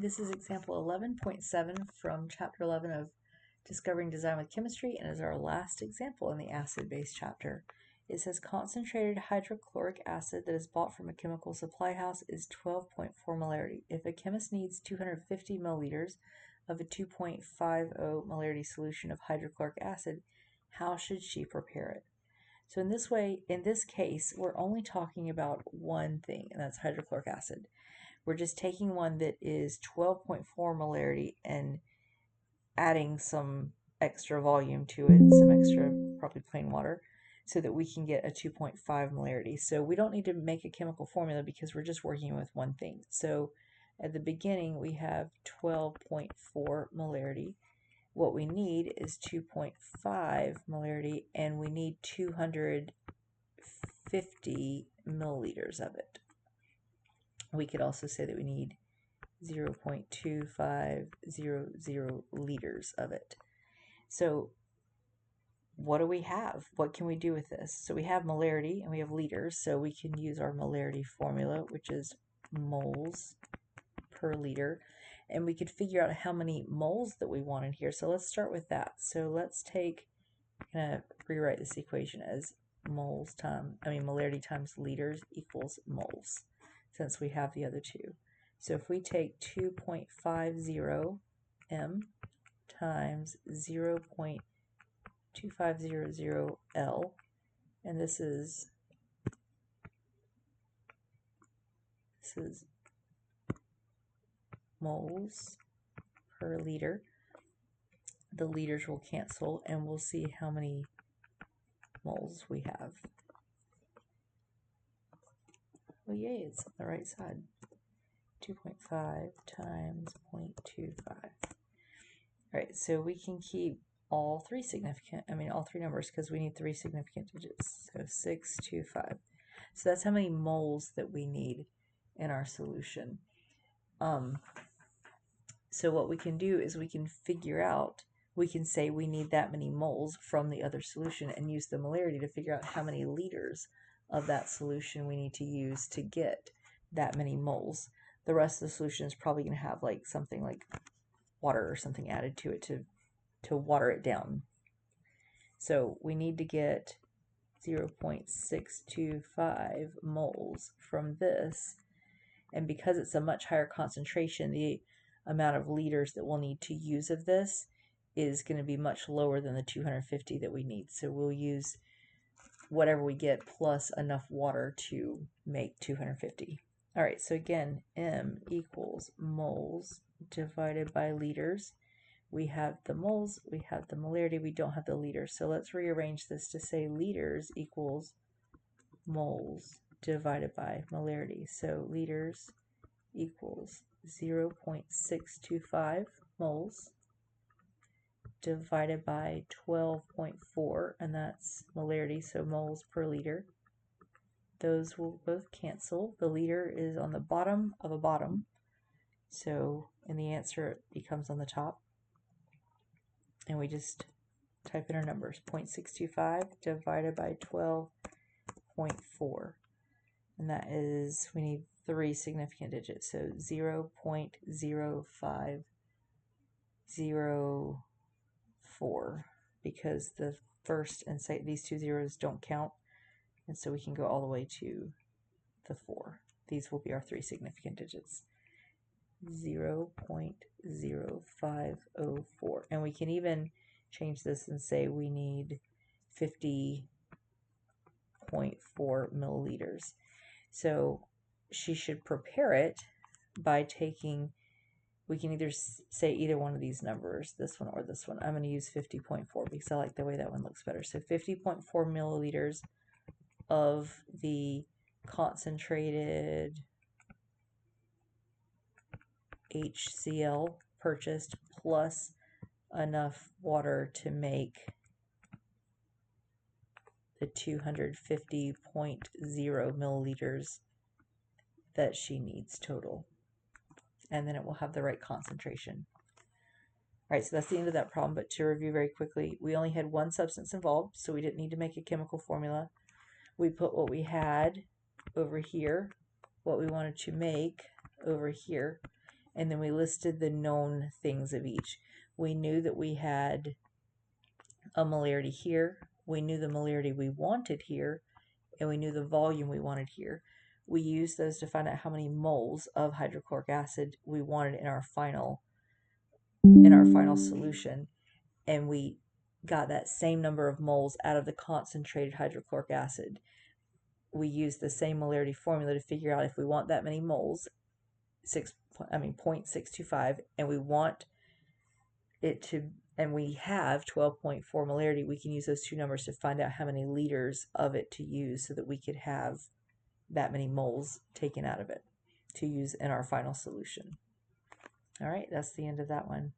This is example 11.7 from chapter 11 of Discovering Design with Chemistry, and is our last example in the acid-base chapter. It says concentrated hydrochloric acid that is bought from a chemical supply house is 12.4 molarity. If a chemist needs 250 milliliters of a 2.50 molarity solution of hydrochloric acid, how should she prepare it? So in this case, we're only talking about one thing, and that's hydrochloric acid. We're just taking one that is 12.4 molarity and adding some extra volume to it, some extra probably plain water, so that we can get a 2.5 molarity. So we don't need to make a chemical formula because we're just working with one thing. So at the beginning we have 12.4 molarity. What we need is 2.5 molarity, and we need 250 milliliters of it. We could also say that we need 0.2500 liters of it. So what do we have? What can we do with this? So we have molarity and we have liters, so we can use our molarity formula, which is moles per liter, and we could figure out how many moles that we want in here. So let's start with that. So let's I'm gonna rewrite this equation as molarity times liters equals moles, since we have the other two. So if we take 2.50 m times 0.2500 L, and this is moles per liter. The liters will cancel, and we'll see how many moles we have. Oh yay, it's on the right side. 2.5 times 0.25. Alright, so we can keep all three numbers, because we need three significant digits. So 625. So that's how many moles that we need in our solution. So what we can do is we can say we need that many moles from the other solution, and use the molarity to figure out how many liters of that solution we need to use to get that many moles. The rest of the solution is probably going to have like something like water or something added to it to water it down. So we need to get 0.625 moles from this, and because it's a much higher concentration, the amount of liters that we'll need to use of this is going to be much lower than the 250 that we need. So we'll use whatever we get plus enough water to make 250. All right, so again, M equals moles divided by liters. We have the moles, we have the molarity, we don't have the liters. So let's rearrange this to say liters equals moles divided by molarity. So liters equals 0.625 moles divided by 12.4, and that's molarity, so moles per liter. Those will both cancel. The liter is on the bottom of a bottom, so in the answer it becomes on the top. And we just type in our numbers, 0.625 divided by 12.4. And that is, we need three significant digits, so 0.0504, because the first and these two zeros don't count, and so we can go all the way to the 4. These will be our three significant digits. 0.0504, and we can even change this and say we need 50.4 milliliters. So she should prepare it by taking, we can either say either one of these numbers, this one or this one. I'm going to use 50.4 because I like the way that one looks better. So 50.4 milliliters of the concentrated HCl purchased, plus enough water to make the 250.0 milliliters that she needs total. And then it will have the right concentration. All right, so that's the end of that problem, but to review very quickly, we only had one substance involved, so we didn't need to make a chemical formula. We put what we had over here, what we wanted to make over here, and then we listed the known things of each. We knew that we had a molarity here, we knew the molarity we wanted here, and we knew the volume we wanted here. We used those to find out how many moles of hydrochloric acid we wanted in our final solution, and we got that same number of moles out of the concentrated hydrochloric acid. We used the same molarity formula to figure out if we want that many moles, 0.625, and we want it to, and we have 12.4 molarity, we can use those two numbers to find out how many liters of it to use so that we could have that many moles taken out of it to use in our final solution. All right, that's the end of that one.